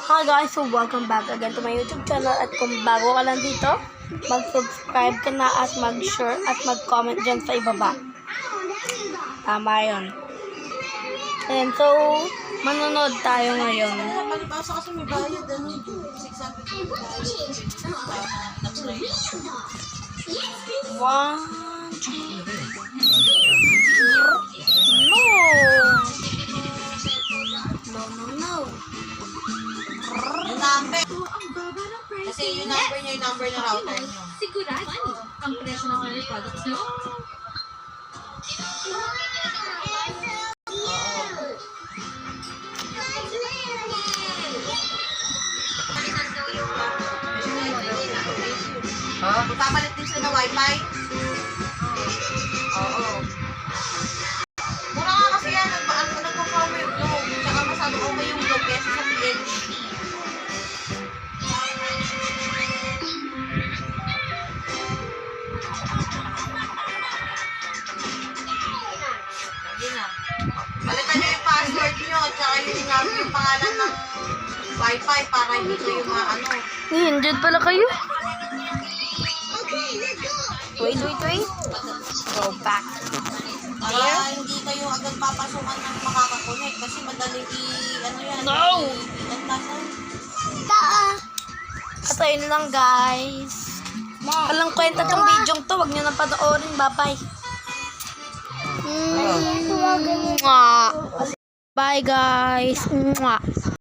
Hi guys, so welcome back again to my YouTube channel at kung bago ka lang dito, mag-subscribe ka na at mag-share at mag-comment dyan sa ibaba. Tama yun. And so, manonood tayo ngayon. Palibasa kasi may bayad, ano? 600 One, no. Yung number. Kasi yung number niya, yung number ng router niyo. Sigurado ang presyo ng mga products nyo. Magpapalit din sila ng wifi. Oo. Mura nga kasi yan. Nagpa-power yung globe. Tsaka masyado okay yung globe kesa sa PNG. Lagi na. Palitan nyo yung password nyo. Tsaka yung pangalan ng wifi para hindi kayo maano. Andyan pala kayo. Wait. Go back. Para hindi kayo agad papasukan ng makakakonect kasi madaling ano yan. No! I-tantasan. At ayun lang guys. Walang kwenta tong video to. Huwag nyo na panoorin. Bye-bye. Bye guys.